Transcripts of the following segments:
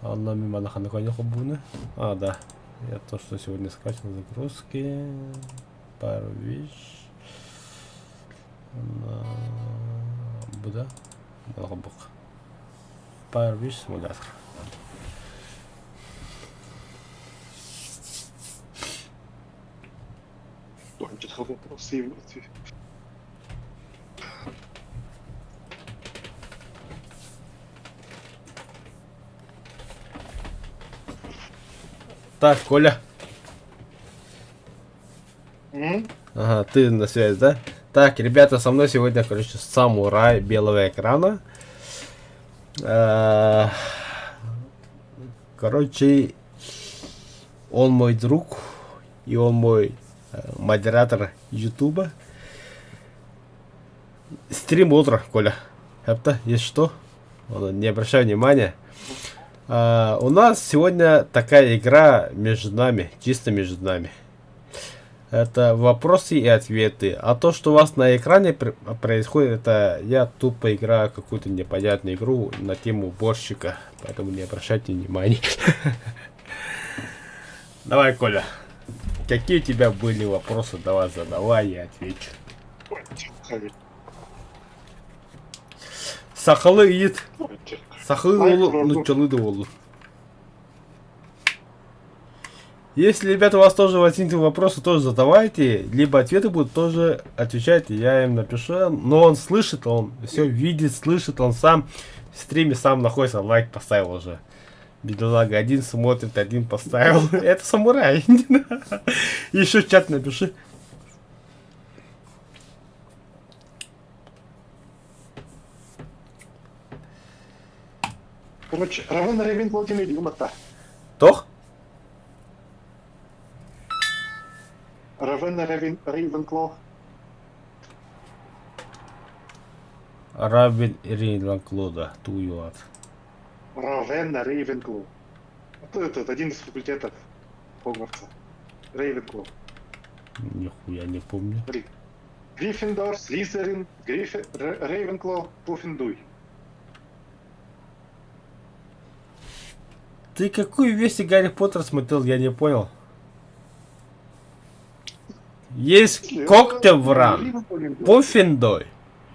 Анна Миманаха на коне хобуны. А, да. Я то, что сегодня скачал загрузки. Парвиш. Буда. Малхабук. Парвиш симулятор. Что-то вопросы. Так, Коля. М? Ага, ты на связи, да? Так, ребята, со мной сегодня, короче, самурай белого экрана. Короче, он мой друг, и он мой модератор Ютуба. Стрим утро, Коля. Это, если что, не обращай внимания. У нас сегодня такая игра между нами, чисто между нами. Это вопросы и ответы. А то, что у вас на экране происходит, это я тупо играю какую-то непонятную игру на тему уборщика. Поэтому не обращайте внимания. Давай, Коля. Какие у тебя были вопросы? Давай задавай, я отвечу. Сахалы ит. Сахалы ну чалыды олу. Если, ребята, у вас тоже возникли вопросы, тоже задавайте. Либо ответы будут, тоже отвечайте. Я им напишу. Но он слышит, он все видит, слышит. Он сам в стриме сам находится. Лайк поставил уже. Бедолага один смотрит, один поставил. Это самурай. Еще чат напиши. Короче, Равен Рейвенклоу не юмата. Тох? Равен Рейвенклоу. Рабин Рейвенклода. Туюат. Равен Рейвенклоу. Это один из факультетов Хогвартса. Рейвенклоу. Нихуя не помню. Гриффиндор, Слизерин, Рейвенклоу, Пуффендуй. Ты какую весь Гарри Поттер смотрел, я не понял. Есть Когтевран, Пуффендуй.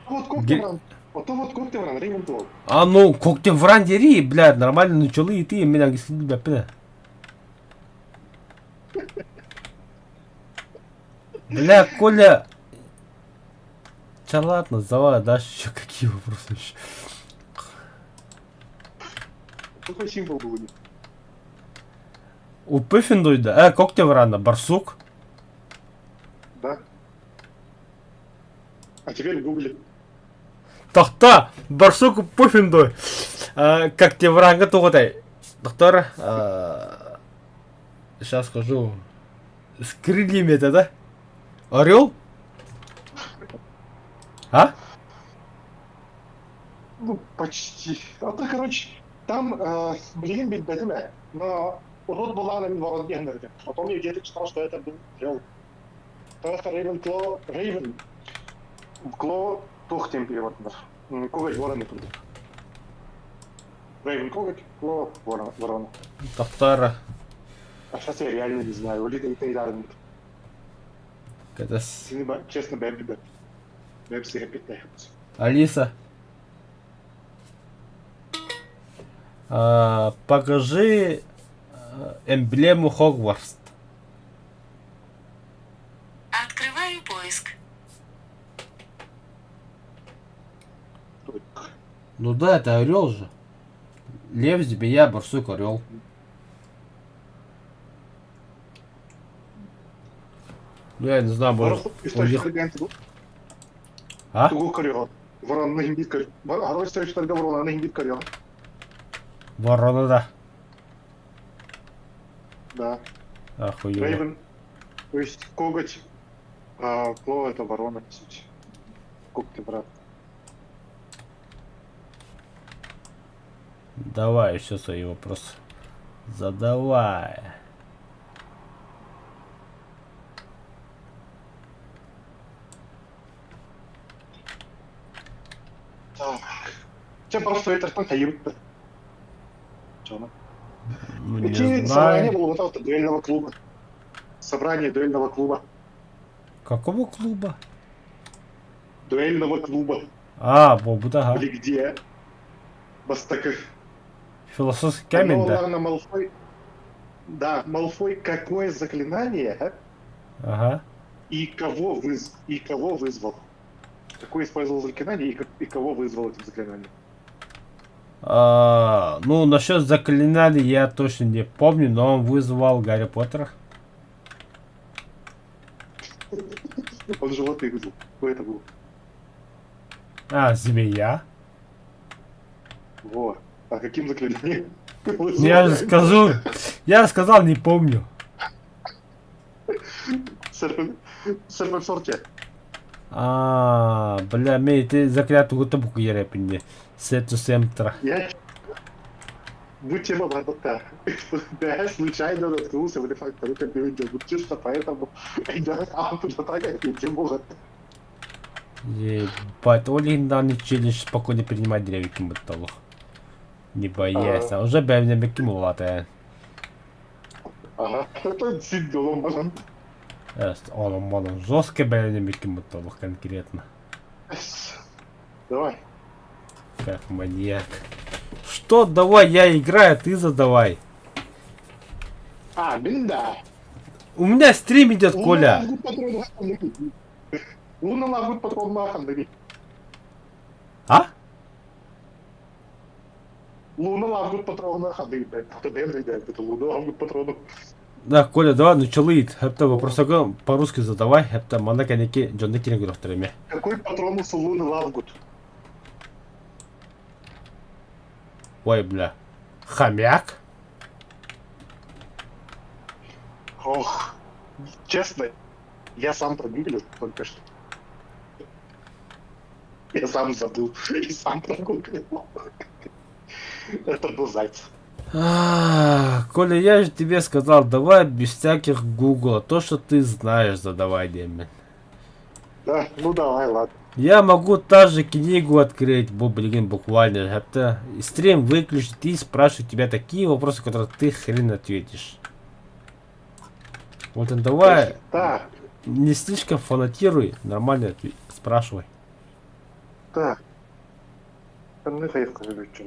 Вот Когтевран. Вот Когтевран, Рейвенклоу. А ну, Когтевран дери, блядь, нормально начали и ты меня бля. Бля, Коля. Ча ладно, давай, дальше еще какие вопросы еще. Какой символ был у них? У Пуффендуй, да, Когтеврана, барсук. Да. А теперь в гугле. Тахта, барсук Пуффендуй. Когтевран, то доктор, сейчас скажу. С крыльями это, да? Орел? А? Ну, почти. А то, короче, там блин, бит бедиме, но урод была на ворот гендерде. Потом я где-то читал, что это был Рел. То есть Рейвенклоу, Рейвенклоу, тухтем перевод. Коготь ворона тут. Рейвенклоу, Клоу, ворона. Доктора. А сейчас я реально не знаю. Улита и Тейдарник. Это Честно, Бэбби. Бэбби себе питается. Алиса. Покажи эмблему Хогвартс. Открываю поиск. Ну да, это орел же. Лев, змея, барсук, орел. Ну я не знаю, может. А? Тугу корёл. Ворон на гимбит корёл. Горой стоит торга ворона на гимбит корёл. Ворона, да. Да. Охуенно. Рейвен. То есть коготь. А Клоу это ворона, по сути. Когти, брат. Давай еще свои вопросы. Задавай. Так. Чем просто это что-то юбка. Чё она? Ну, не Прикинь, собрание знаю. было вот этого дуэльного клуба. Собрание дуэльного клуба. Какого клуба? Дуэльного клуба. А, Бобудага. Или где? Бастаках. Философский Там камень, было, да? наверное, Малфой. Да, Малфой какое заклинание Ага. и кого вызвал? Какое использовал заклинание и кого вызвал этим заклинанием? Ну, насчет заклинаний я точно не помню, но он вызвал Гарри Поттера. Он животных вызвал. Кто это был? А, змея. Во. А каким заклинанием? Я же скажу. Я сказал, не помню. Серпенсорте. Бля, мей, ты заклятый гутабуку ерепинде. Сету семтра. Я... Будь тема бардата. Да, я случайно наткнулся в рефактору, как я видел. Вот чисто поэтому я сам туда так не тему. Ебать, Олинда не челлендж спокойно принимать древики металлу. Не боясь, а уже бевне мекиму латая. Ага, это сидел, можно. Он жестко бевне мекиму металлу конкретно. Давай. Как маньяк. Что давай, я играю, ты задавай. Да. У меня стрим идет, Коля. Луна лагут патрон маханными. А? Луна лагут патрон маханными. Это дэмри, это луна лагут патрону. Да, Коля, давай, ну чалыит. Это вопросы по-русски задавай. Это манаканики Джонни Киригуров треме. Какой патронус у луны лагут? Ой, бля. Хомяк? Ох, честно, я сам прогуглил только что. Я сам забыл и сам прогуглил. Это был зайц. Коля, я же тебе сказал, давай без всяких гугла. То, что ты знаешь, задавай, Демин. Да, ну давай, ладно. Я могу также книгу открыть, блин, буквально. Это стрим выключить и спрашивать тебя такие вопросы, которые ты хрен ответишь. Вот давай, Да, не слишком фанатируй, нормально спрашивай. да. Ну, это я скажу, что.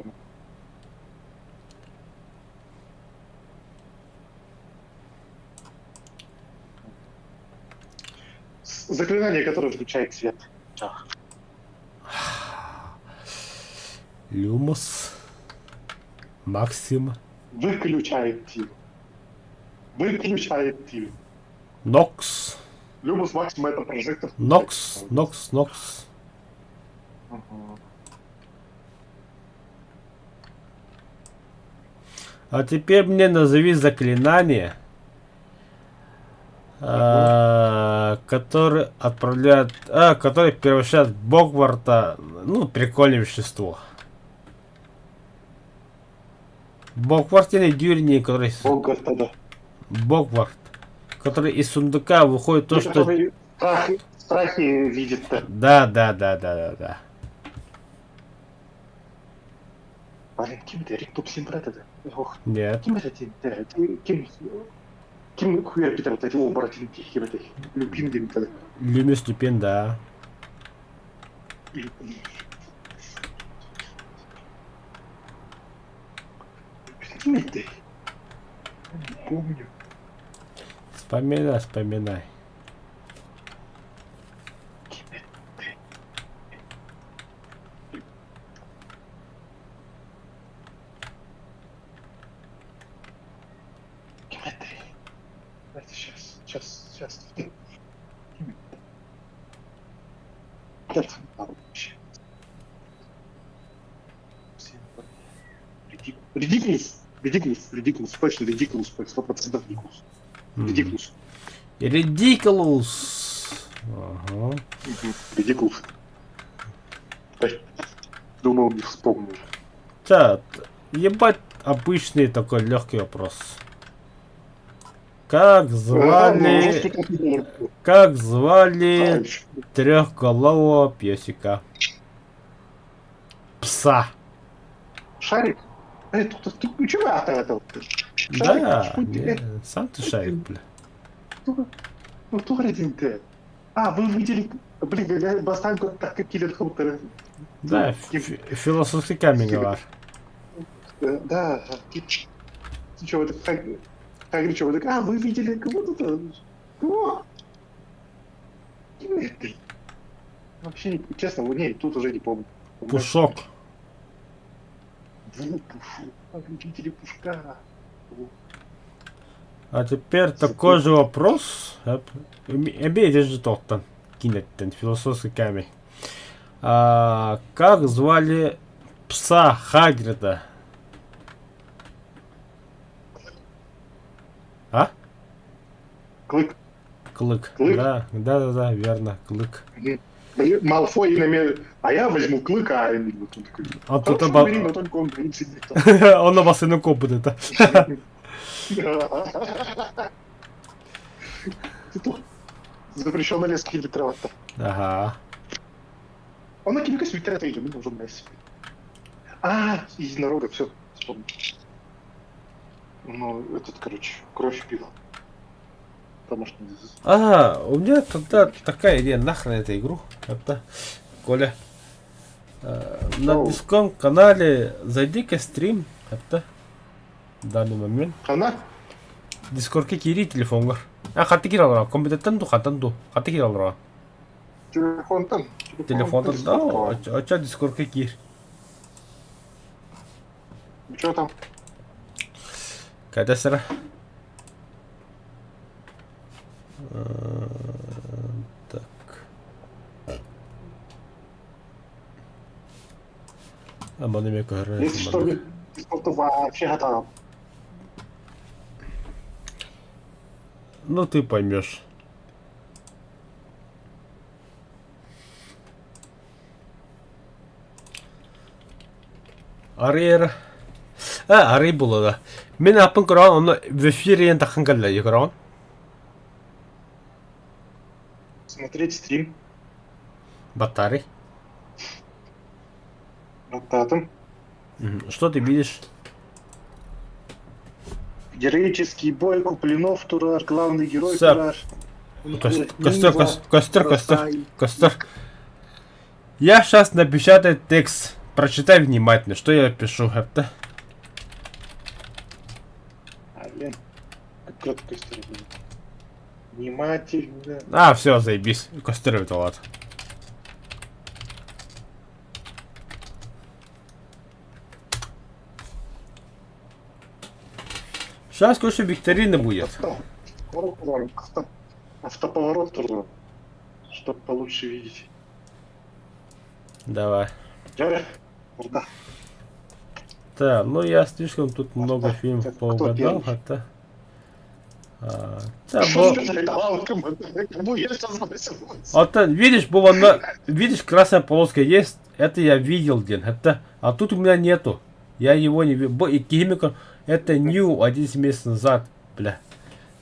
Заклинание, которое включает свет. Люмос. Максим. Выключает тиль. Выключает тиль. Нокс. Люмус максимум это прожектор. Нокс. Мгм. А теперь мне назови заклинание, который отправляет, который превращает Богварта, ну, прикольное вещество. Богварт или Дюрни, который... Бог тогда. Богварт, который из сундука выходит то, что... Который страхи видит-то. Да. Блин, кем ты? Рик Тупсин брат это? Ох, Нет. кем это ты? Кем хуя Питер это? Эти оборотни, кем это? Люпин день тогда. Люмис Люпин, да. Кем это? Не помню. Вспоминай. Кем это? Кем это? Давайте сейчас. Это вообще. Редикулус, точно редикулус, 100% редикулус. Редикулус. Ага. Редикулус. Думал, не вспомню. Так, ебать, обычный такой легкий вопрос. Как звали трехголового песика? Пса. Шарик? Ты чего это? Да, Шарик, не, сам ты шарик, бля. Ну, кто ты? А, вы видели, блин, я бастанку так как Киллер Хутер. Да, философский камень, говор. Да, ты что, это Хагрид, что, вы так, а, вы видели кого-то? Кого? Ты. Вообще, честно, не, тут уже не помню. Пушок. Пушу. А вы видели Пушка? А теперь такой же вопрос. Имеете же тот там, кинет, философский камень. Как звали пса Хагрида? А? Клык. Клык. Клык? Да, верно, клык. Блин, Малфой имя, а я возьму Клыка, а Эмиль тут такой. А тут Хорошо, бери, но только он боится Он на вас и на коп будет. Запрещенный лес Киллер-Травата. Ага. Он на кілька світера йде, ми можемо не світ. А, единорога, все, вспомнил. Ну, этот, короче, кровь пил. Потому что... Ага, у меня тогда такая идея, нахрен эту игру. Это, Коля, на Оу. диском канале зайди-ка стрим, это, в данный момент. Ана? Дискордке кири телефонга. Хатты кире алган, компьютерден ду, хаттан ду. Хатты кире алган. Телефон-тан. Телефондан да, оча дискордке кир. Что там? Кайда сыра? Так. Аманы ме кахара. Если что-то вообще готово. Ну ты поймешь. Арьер. Ари было да. Мен апын көрген, оны в эфире енді тақын кәлі көрген. Смотреть стрим. Батарей. Бататом. Что ты видишь? Героический бой Куплинов, Турар, главный герой Сэп. Турар. Костер. Я сейчас напечатаю текст. Прочитай внимательно, что я пишу. Это. Блин, как костер. Внимательно. Все, заебись. Костер это ладно. Сейчас, короче, викторина будет. Автоповорот тоже, чтобы получше видеть. Давай. Да. Да, ну я слишком тут много фильмов Кто поугадал, первый? это... Да, Что ты передавал? Кому я сейчас спросил? видишь, красная полоска есть, это я видел где, это, а тут у меня нету, я его не видел, и химика, это New 11 месяцев назад, бля.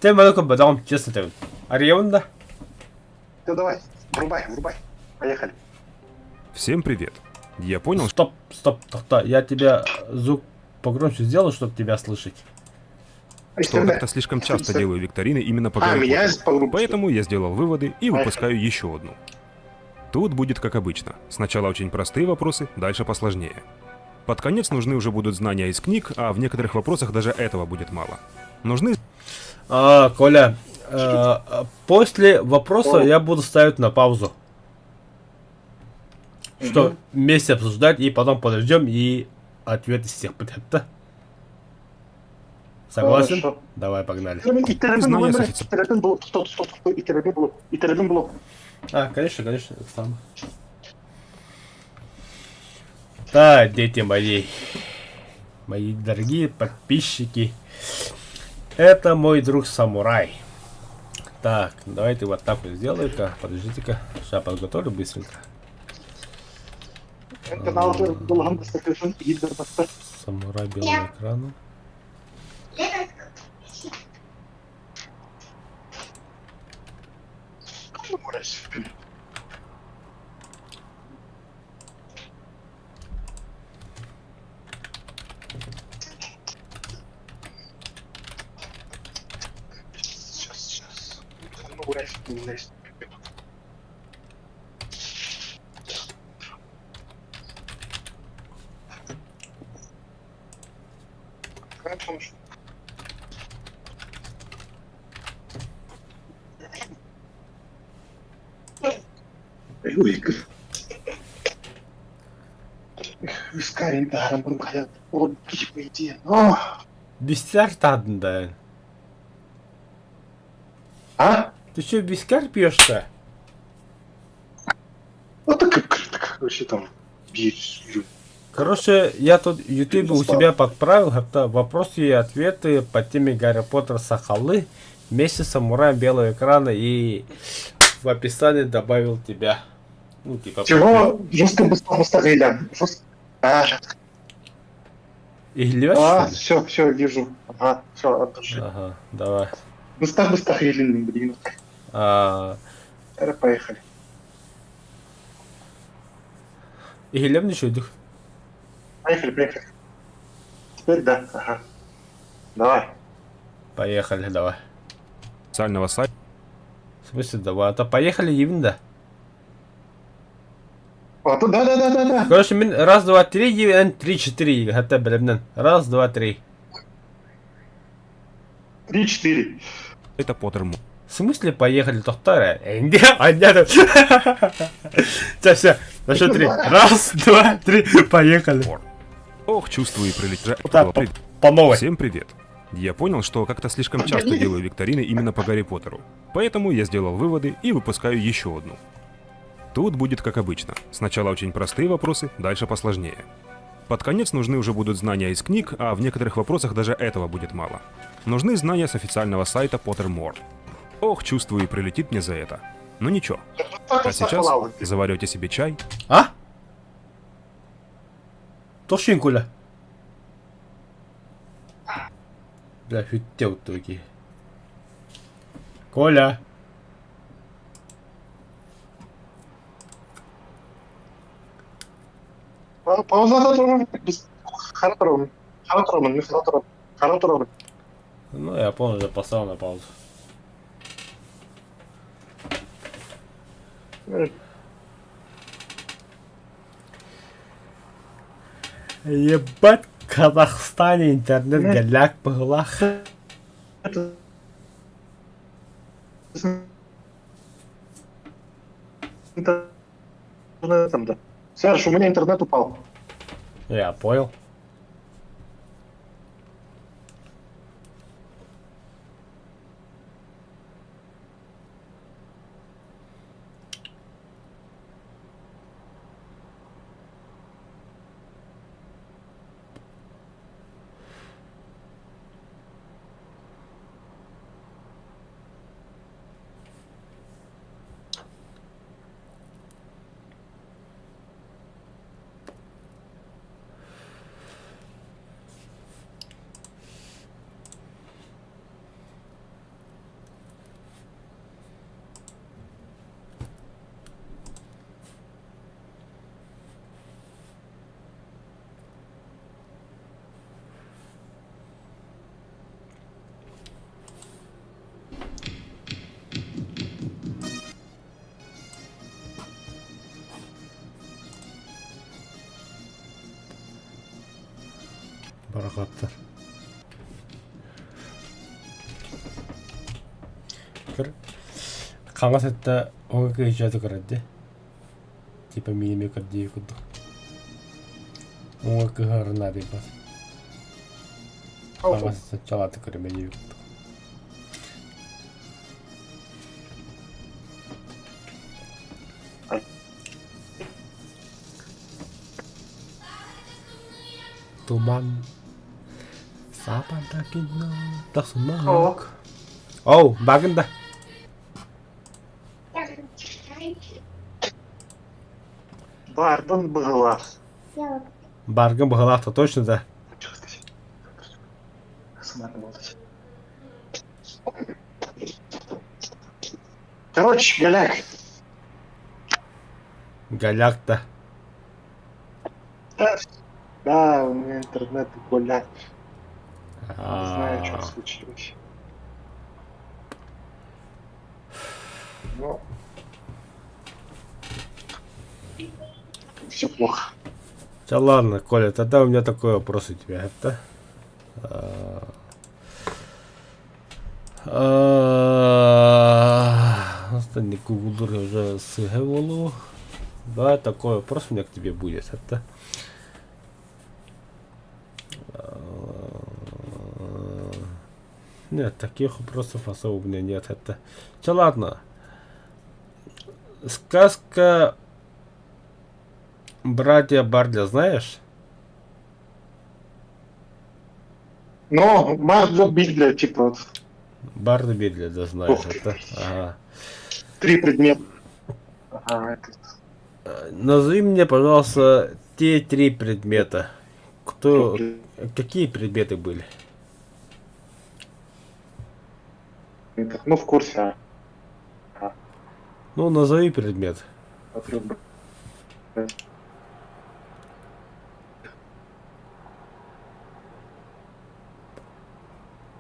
Ты малко бадам, честно ты. Арьевна? Да давай, врубай. Поехали. Всем привет. Я понял, Стоп, я тебя звук погромче сделал, чтобы тебя слышать. что как-то слишком часто делаю викторины именно по Гарри меня Поттеру. погрузили. Поэтому я сделал выводы и выпускаю еще одну. Тут будет как обычно. Сначала очень простые вопросы, дальше посложнее. Под конец нужны уже будут знания из книг, а в некоторых вопросах даже этого будет мало. Нужны Коля, после вопроса я буду ставить на паузу. Что вместе обсуждать и потом подождем и ответ из всех. Да? Согласен? Хорошо. Давай, погнали. И терапин Знаю, блок, офицер. терапин блок, стоп, и терапин блок. Конечно, это самое. Да, дети мои дорогие подписчики, это мой друг самурай. Так, давайте вот так вот сделаю-ка, подождите-ка, сейчас подготовлю быстренько. Канал был Гитлер поставь. Самурай белым экраном. гулять, гулять. Конечно. Ой, вискарий даром был, хотя вот пить по идее. Но... Бискар тадын да. А? Ты что, бискар пьешь-то? Ну так, короче, там... Короче, я тут в YouTube у себя подправил это вопросы и ответы по теме Гарри Поттер Сахалы вместе с самураем белого экрана, и в описании добавил тебя. Ну, типа... Чего? Жестко быстро Иля. Жестко. И льешь? Все, вижу. Ага, все, отдуши. Ага, давай. Быстро Иля, блин. Поехали. И лев ничего, дух. Поехали. Теперь да, ага. Давай. Поехали, давай. Официального сайта В смысле, давай. А то поехали, Евинда. А, то да. Короче, раз, два, три, Евин, 3-4. Это, блин, раз, два, три. 3-4. Pottermore. В смысле поехали, Тохтара? Нет. Все. На счет три. Раз, два, три. Поехали. Ох, чувствую и прилетел. По новой. Всем привет. Я понял, что как-то слишком часто делаю викторины именно по Гарри Поттеру. Поэтому я сделал выводы и выпускаю еще одну. Тут будет как обычно. Сначала очень простые вопросы, дальше посложнее. Под конец нужны уже будут знания из книг, а в некоторых вопросах даже этого будет мало. Нужны знания с официального сайта Pottermore. Ох, чувствую и прилетит мне за это. Ну ничего. А сейчас заварите себе чай. А? Тошин, Коля. Бля, хüttел токи. Коля. Пауза. Харатором. Ну, я понял, уже поставил на паузу. Ебать, в Казахстане интернет голяк пылах. Серж, у меня интернет упал. Я понял. Барахаттар. Қаңғасатта оңға жады көрәді. Типа миниме көрдей күдді. Оңға кығарына дейп бас. Қаңғасатта чалаты көріме дейп күдді. Туман. Сапанда кино. Тасымақ. Оу, багында. Бардын бұғылар. Баргын бұғылақта точно да. Короче, голяк. Голяк-то. Да, у меня интернет голяк. Не знаю, что случилось. Но... Все плохо. Да ладно, Коля, тогда у меня такой вопрос у тебя. Это... Остальные кугулуры уже сыгывало. Да, такой вопрос у меня к тебе будет. Это... Нет, таких вопросов особо у меня нет. Это... Че, ладно. Сказка «Братья Бардля» знаешь? Но Марджо Бидля, типа, вот, Барда Бидля, да, знаешь. Ух ты. Это... Ага. 3 предмета. Ага, это... Назови мне, пожалуйста, те 3 предмета. Кто... Какие предметы были? Ну, в курсе. Ну, назови предмет.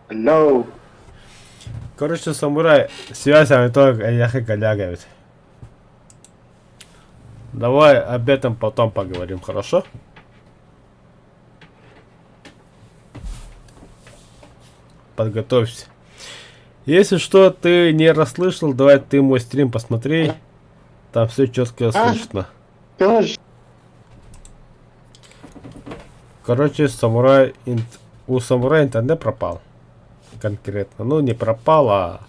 Hello. Короче, самурай, связь только яхи колягает. Давай об этом потом поговорим, хорошо? Подготовься. Если что, ты не расслышал, давай ты мой стрим посмотри. Там все четко слышно. Короче, у самурая интернет пропал. Конкретно. Ну, не пропал, а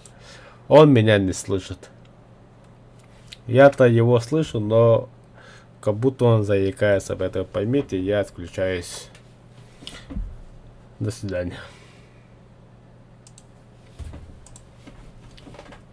он меня не слышит. Я-то его слышу, но как будто он заикается об этом. Поймите, я отключаюсь. До свидания.